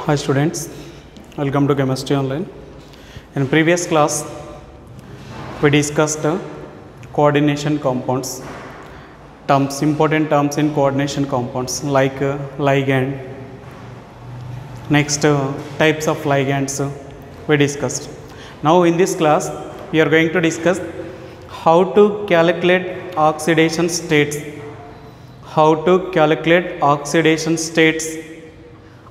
Hi students, welcome to Chemistry Online. In previous class, we discussed coordination compounds, important terms in coordination compounds like ligand. Next, types of ligands we discussed. Now in this class, we are going to discuss how to calculate oxidation states. How to calculate oxidation states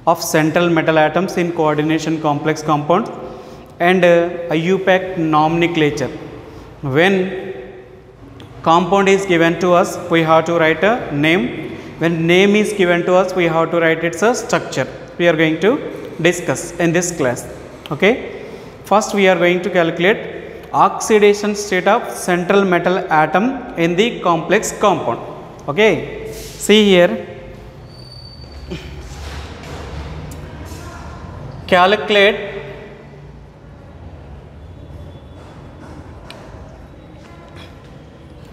of central metal atoms in coordination complex compounds and IUPAC nomenclature. When compound is given to us, we have to write a name. When name is given to us, we have to write its structure. We are going to discuss in this class. Okay. First, we are going to calculate oxidation state of central metal atom in the complex compound. Okay. See here. Calculate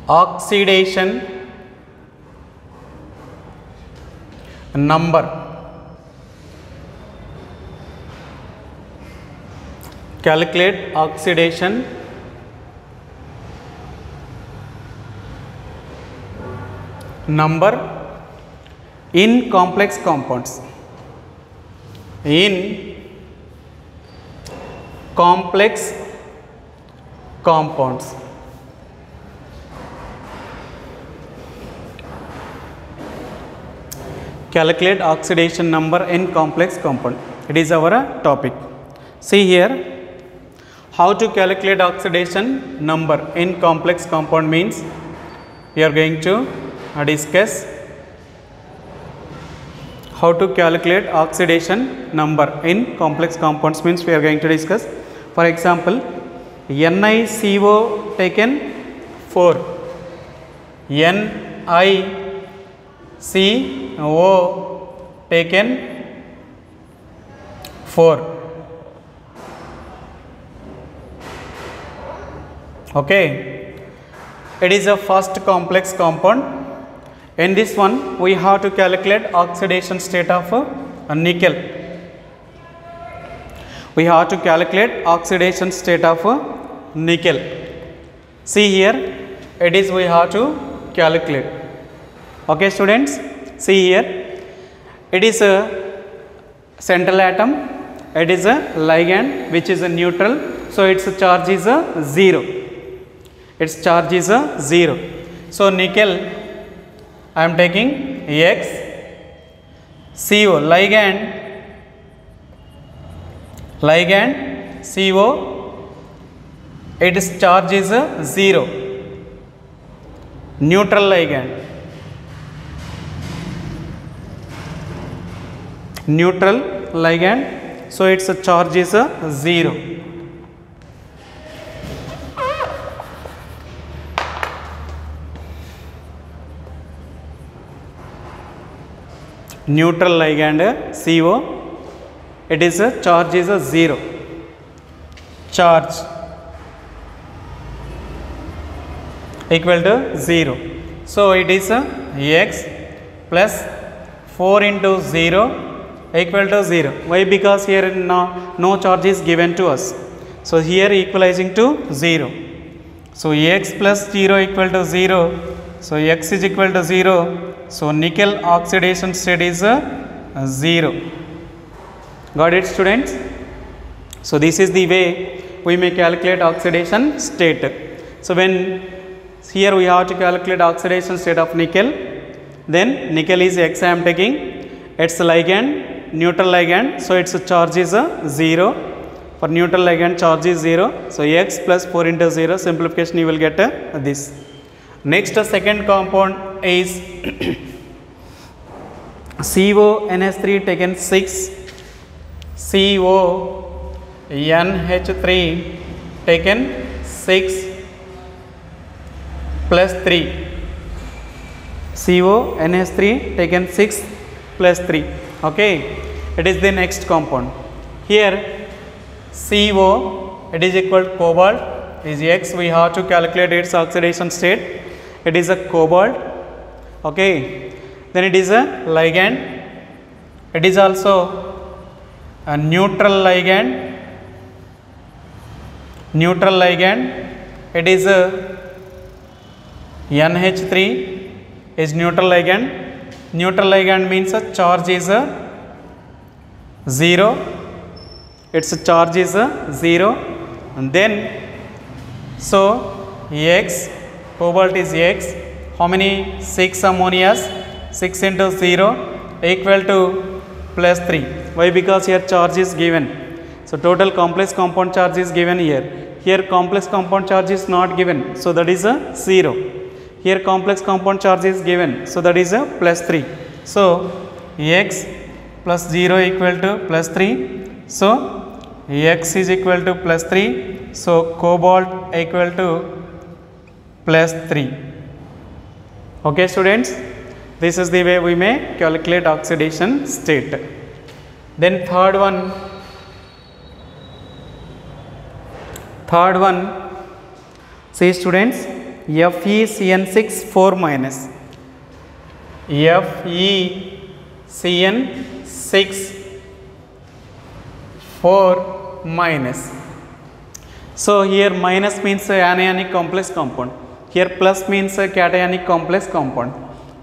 oxidation number. Calculate oxidation number in complex compounds. In complex compounds. Calculate oxidation number in complex compound. It is our topic. See here, how to calculate oxidation number in complex compound means we are going to discuss how to calculate oxidation number in complex compounds means we are going to discuss. For example, NiCO taken 4, NiCO taken 4. Okay, it is a first complex compound. In this one, we have to calculate oxidation state of nickel. We have to calculate oxidation state of nickel. See here, it is we have to calculate. Okay, students, see here, it is a central atom. It is a ligand which is a neutral. So its charge is a 0. Its charge is a 0. So nickel, I am taking X, CO, ligand CO, its charge is 0, neutral ligand, so its charge is 0. Neutral ligand CO, it is a charge is 0. Charge equal to 0. So it is X plus 4 into 0 equal to 0. Why? Because here no charge is given to us. So here equalizing to 0. So X plus 0 equal to 0. So X is equal to 0. So nickel oxidation state is 0. Got it, students? So this is the way we may calculate oxidation state. So when here we have to calculate oxidation state of nickel, then nickel is X I am taking, its ligand, neutral ligand, so its charge is 0. For neutral ligand charge is 0. So X plus 4 into 0, simplification you will get this. Next second compound is CONH3 taken 6, CONH3 taken 6 plus 3, CONH3 taken 6 plus 3. Okay, it is the next compound. Here CO, it is equal to cobalt, is X, we have to calculate its oxidation state. It is a cobalt. Okay, then it is a ligand. It is also a neutral ligand, it is a NH3 is neutral ligand. Neutral ligand means a charge is a 0, its charge is a 0, and then so X, cobalt is X, how many 6 ammonias, 6 into 0 equal to plus 3. Why? Because here charge is given, so total complex compound charge is given here. Here complex compound charge is not given, so that is a 0. Here complex compound charge is given, so that is a plus 3. So X plus 0 equal to plus 3. So X is equal to plus 3. So cobalt equal to plus 3. Okay students, this is the way we may calculate oxidation state. Then third one, see students, FeCN6 4 minus, FeCN6 4 minus. So here minus means anionic complex compound, here plus means cationic complex compound,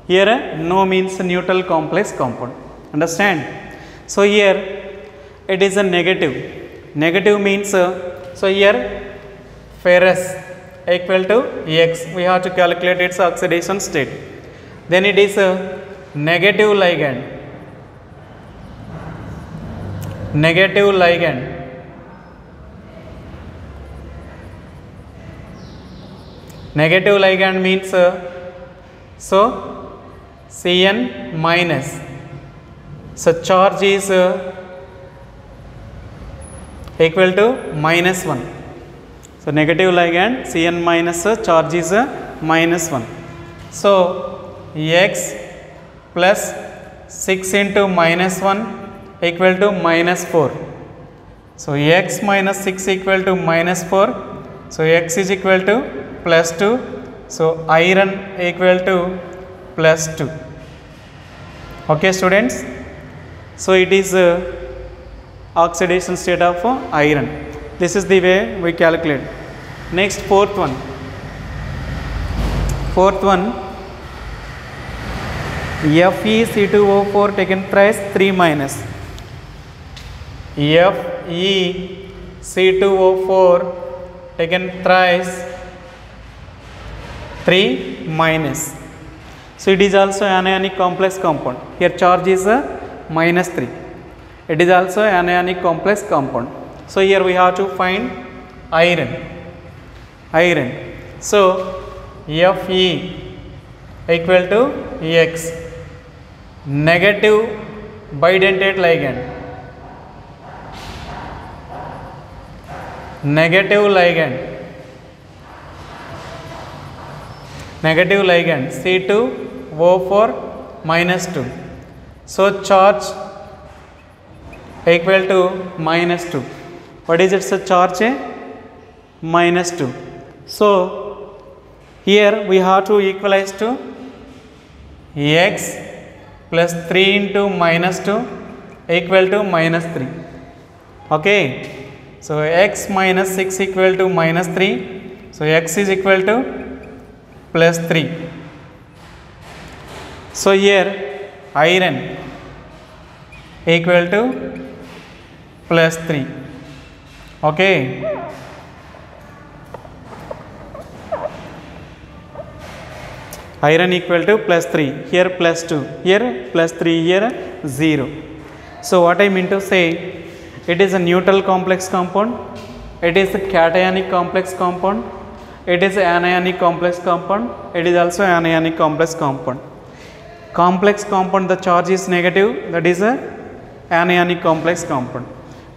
here no means neutral complex compound. Understand? So here it is a negative. Negative means so here ferrous equal to X, we have to calculate its oxidation state. Then it is a negative ligand. Negative ligand. Negative ligand means so Cn minus. So charge is equal to minus 1. So negative ligand Cn minus charge is minus 1. So X plus 6 into minus 1 equal to minus 4. So X minus 6 equal to minus 4. So X is equal to plus 2. So iron equal to plus 2. Okay students. So it is oxidation state of iron. This is the way we calculate. Next fourth one. FeC2O4 taken thrice 3 minus. FeC2O4 taken thrice 3 minus. So it is also anionic complex compound. Here charge is minus 3. It is also anionic complex compound. So here we have to find iron. So Fe equal to X. Negative bidentate ligand. Negative ligand C2O4 minus 2. So charge equal to minus 2. What is its charge? Minus 2. So here we have to equalize to X plus 3 into minus 2 equal to minus 3. Okay. So X minus 6 equal to minus 3. So X is equal to plus 3. So here iron equal to plus 3. Okay. Iron equal to plus 3. Here plus 2. Here plus 3. Here 0. So what I mean to say, it is a neutral complex compound. It is a cationic complex compound. It is anionic complex compound. It is also anionic complex compound. Complex compound, the charge is negative, that is a anionic complex compound.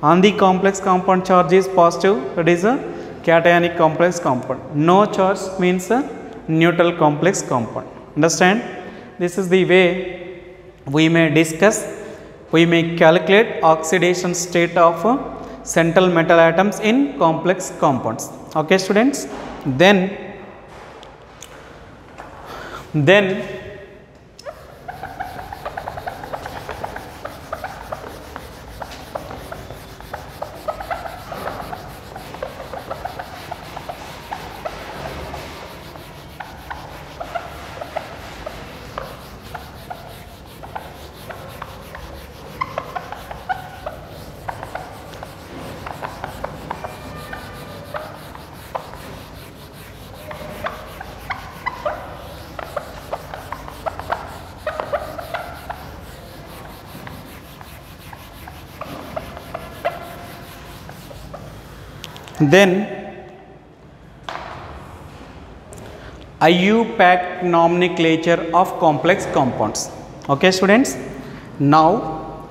On the complex compound charge is positive, that is a cationic complex compound. No charge means a neutral complex compound. Understand? This is the way we may discuss, we may calculate oxidation state of central metal atoms in complex compounds. Okay students? Then Then IUPAC nomenclature of complex compounds. Okay students, now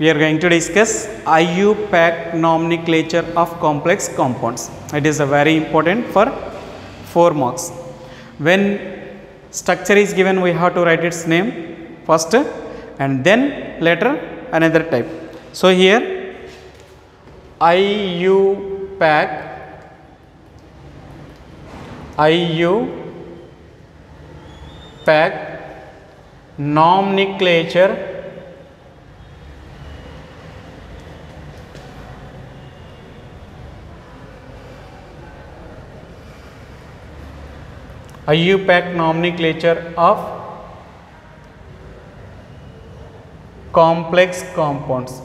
we are going to discuss IUPAC nomenclature of complex compounds. It is a very important for 4 marks. When structure is given, we have to write its name first and then later another type. So here IUPAC nomenclature IUPAC nomenclature of complex compounds.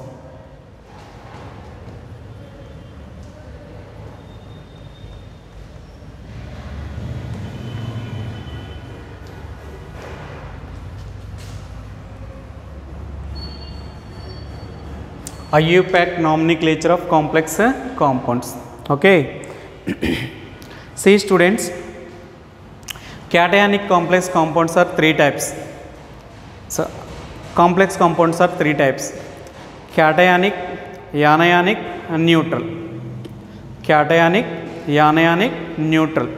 IUPAC nomenclature of complex compounds. Okay. See students, cationic complex compounds are 3 types. So complex compounds are 3 types: cationic, anionic and neutral. Cationic, anionic, neutral.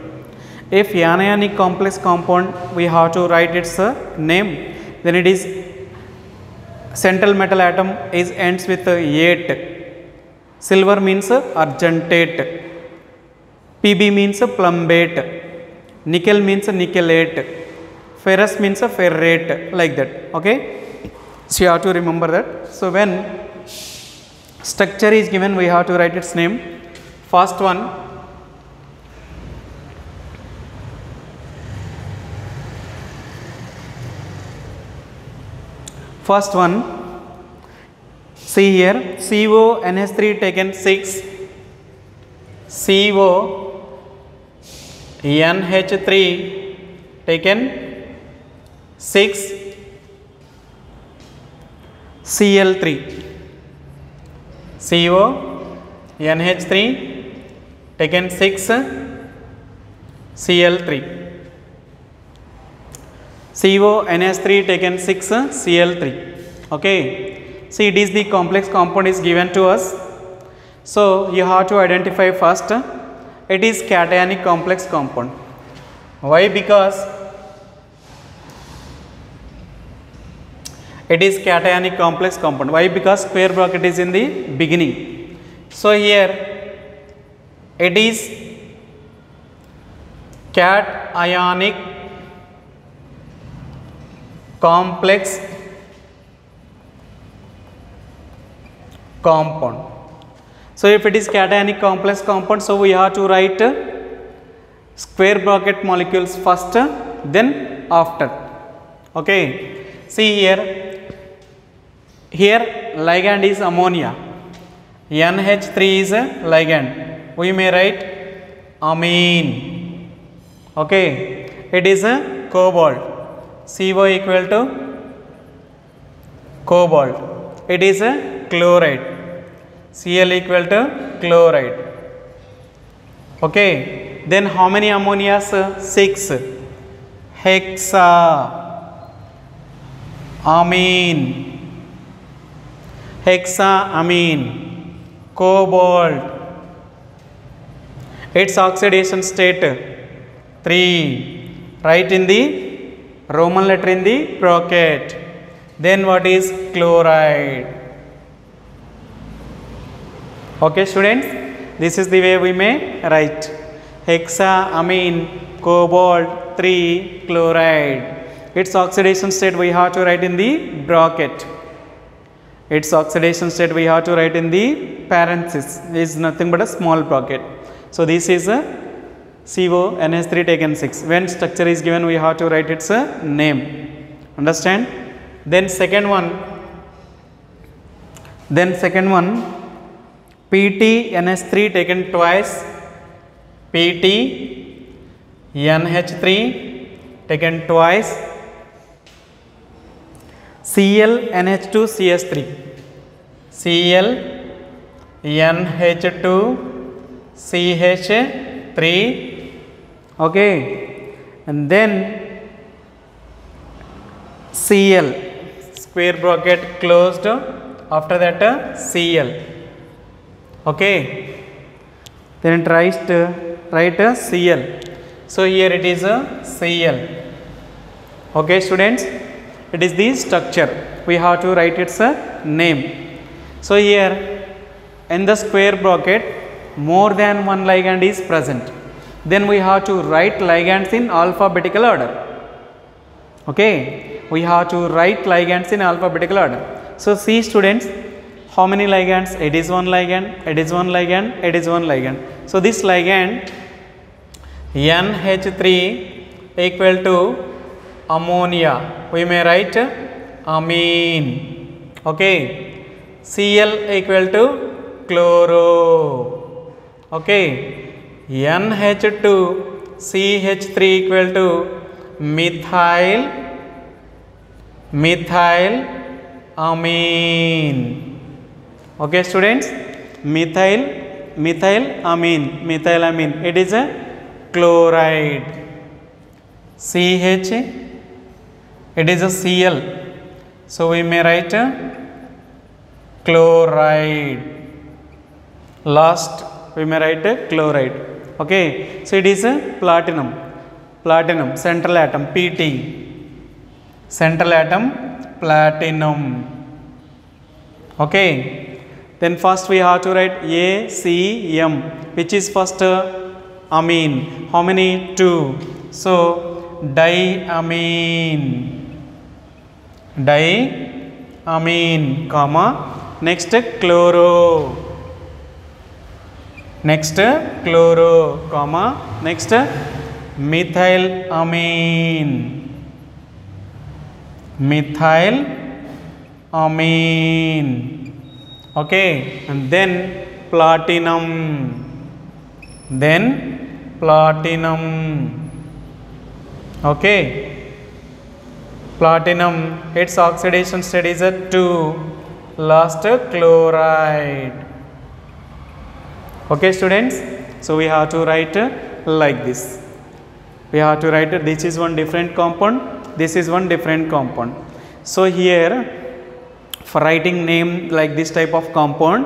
If anionic complex compound, we have to write its name, then it is central metal atom is ends with ate. Silver means argentate. Pb means plumbate. Nickel means nickelate. Ferrous means ferrate, like that. Okay. So you have to remember that. So when structure is given, we have to write its name. First one, see here, CONH3 taken 6, CONH3 taken 6, Cl3, CONH3 taken 6, Cl3, CONH3 taken 6, Cl3. Okay. See, it is the complex compound is given to us. So you have to identify first, it is cationic complex compound. Why? Because it is cationic complex compound. Why? Because square bracket is in the beginning. So here it is cationic complex compound. So if it is cationic complex compound, so we have to write square bracket molecules first, then after. Okay. See here ligand is ammonia, NH3 is a ligand, we may write amine. Okay. It is a cobalt, CO equal to cobalt. It is a chloride, Cl equal to chloride. Okay. Then how many ammonias? 6. Hexaamine, cobalt. Its oxidation state 3. Write in the Roman letter in the bracket. Then what is chloride? Okay students, this is the way we may write hexaamine, cobalt, 3, chloride. Its oxidation state we have to write in the bracket. Its oxidation state we have to write in the parenthesis, is nothing but a small bracket. So this is a CONH3 taken 6. When structure is given, we have to write its name. Understand? Then second one, PTNH3 taken twice, PTNH3 taken twice, ClNH2CS3, ClNH2 CH3, okay, and then Cl, square bracket closed, after that Cl, okay, then write Cl. So here it is Cl. Okay students, it is the structure, we have to write its name. So here in the square bracket more than one ligand is present, then we have to write ligands in alphabetical order. Okay, we have to write ligands in alphabetical order. So see students, how many ligands? It is one ligand, it is one ligand, it is one ligand. So this ligand NH3 equal to ammonia, we may write amine. Okay, Cl equal to chloro. Okay, NH2 CH3 equal to methyl amine. Okay students, methyl amine, it is a chloride. CH, it is a Cl, so we may write chloride. Last we may write chloride. Okay, so it is a platinum, central atom Pt, central atom platinum. Okay, then first we have to write ACM, which is first amine. How many? 2. So diamine, comma, next chloro, comma, next methylamine, okay, and then platinum, okay, platinum, its oxidation state is at 2, last chloride. Okay students, so we have to write like this. We have to write this is one different compound, this is one different compound. So here for writing name like this type of compound,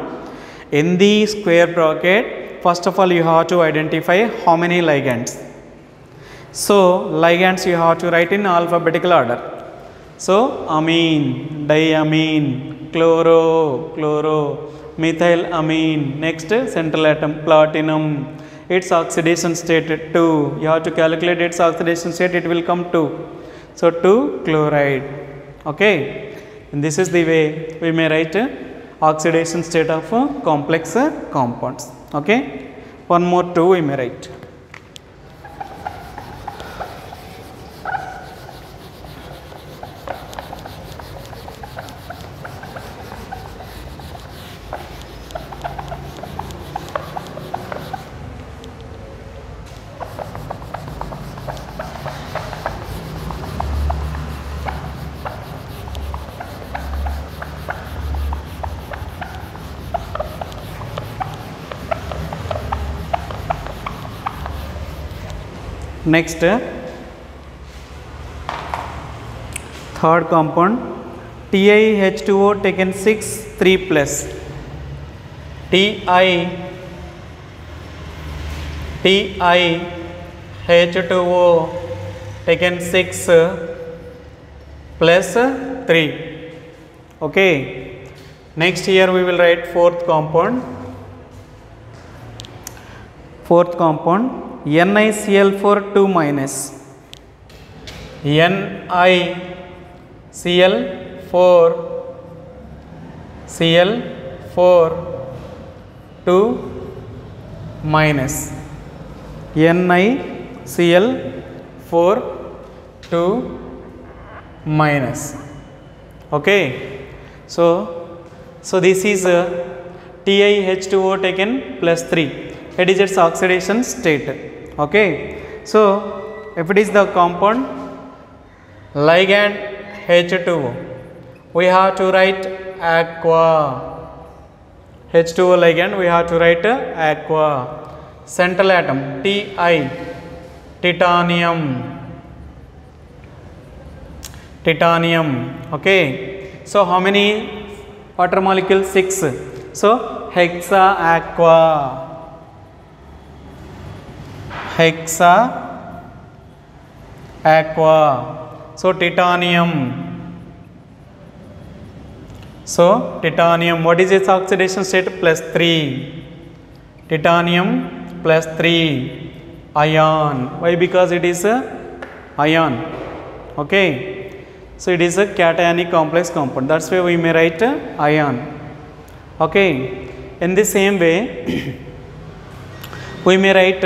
in the square bracket first of all you have to identify how many ligands. So ligands you have to write in alphabetical order. So amine, diamine, chloro, methylamine, next central atom platinum, its oxidation state 2, you have to calculate its oxidation state, it will come 2, so 2 chloride. Okay, and this is the way we may write oxidation state of complex compounds. Okay, one more 2 we may write. Next, third compound TiH2O taken 6 3 plus, TiH2O taken 6 plus 3. Okay, next here we will write fourth compound NiCl4 2 minus, NiCl4 2 minus, NiCl4 2 minus. Okay, so this is TiH2O taken plus 3, it is its oxidation state. Okay, so if it is the compound ligand H2O, we have to write aqua. H2O ligand we have to write aqua. central atom Ti, titanium, titanium. Okay, so how many water molecules? 6. So hexa aqua, hexa aqua. So titanium, so titanium, what is its oxidation state? +3. Titanium +3 ion. Why? Because it is a ion. Okay, so it is a cationic complex compound, that's why we may write ion. Okay, in the same way we may write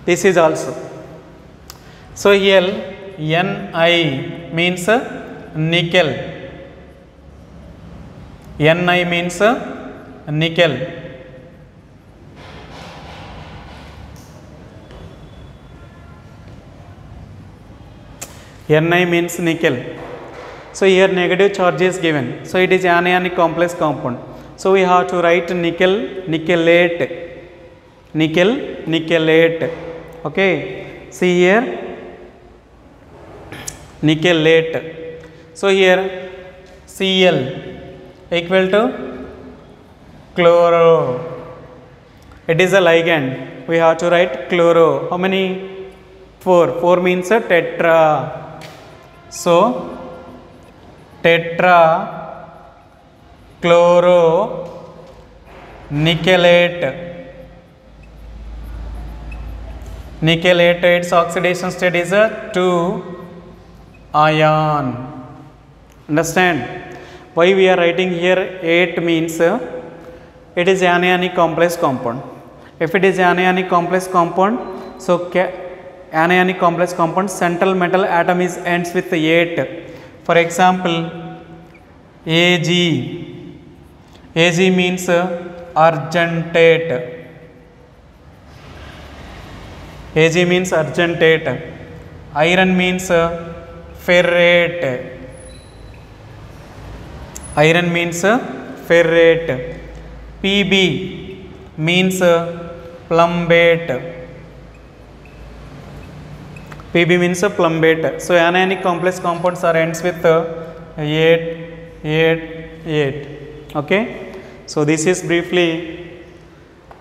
this is also. So here Ni means nickel, Ni means nickel. Ni means nickel. So here negative charge is given, so it is anionic complex compound. So we have to write nickel, nickelate, nickel, nickelate. Okay, see here nickelate. So here Cl equal to chloro, it is a ligand, we have to write chloro. How many? 4. 4 means a tetra. So tetra chloro nickelate. Nickelate, its oxidation state is a 2 ion. Understand? Why we are writing here 8 means it is anionic complex compound. If it is anionic complex compound, so anionic complex compound central metal atom is ends with 8. For example, Ag. Ag means argentate. Ag means argentate. Iron means ferrate. Iron means ferrate. Pb means plumbate. Pb means plumbate. So anionic complex compounds are ends with 8, 8, 8. Okay. So this is briefly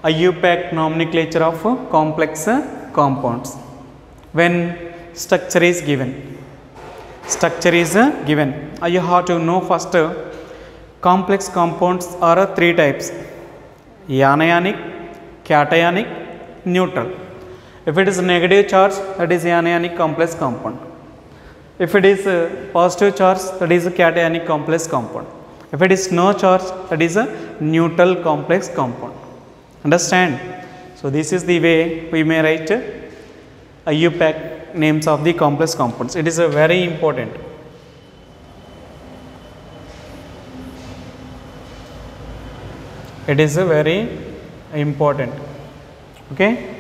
IUPAC nomenclature of complex compounds. When structure is given, structure is given, you have to know first complex compounds are 3 types: anionic, cationic, neutral. If it is negative charge, that is anionic complex compound. If it is positive charge, that is a cationic complex compound. If it is no charge, that is a neutral complex compound. Understand? So this is the way we may write IUPAC names of the complex compounds. It is a very important. It is a very important. Okay,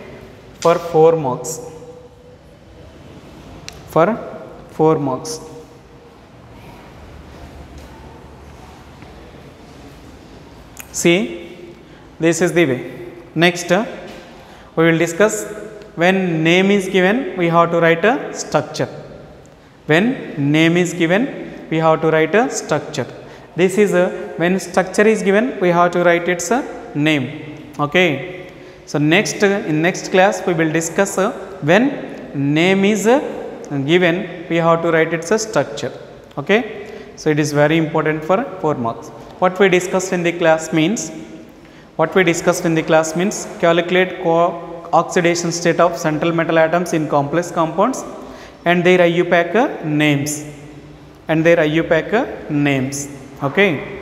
for 4 marks. For 4 marks. See, this is the way. Next, we will discuss when name is given, we have to write a structure. When name is given, we have to write a structure. This is when structure is given, we have to write its name. Okay. So next, in next class, we will discuss when name is given, we have to write its structure. Okay. So it is very important for 4 marks. What we discussed in the class means, calculate oxidation state of central metal atoms in complex compounds and their IUPAC names. Okay.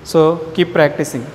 So keep practicing.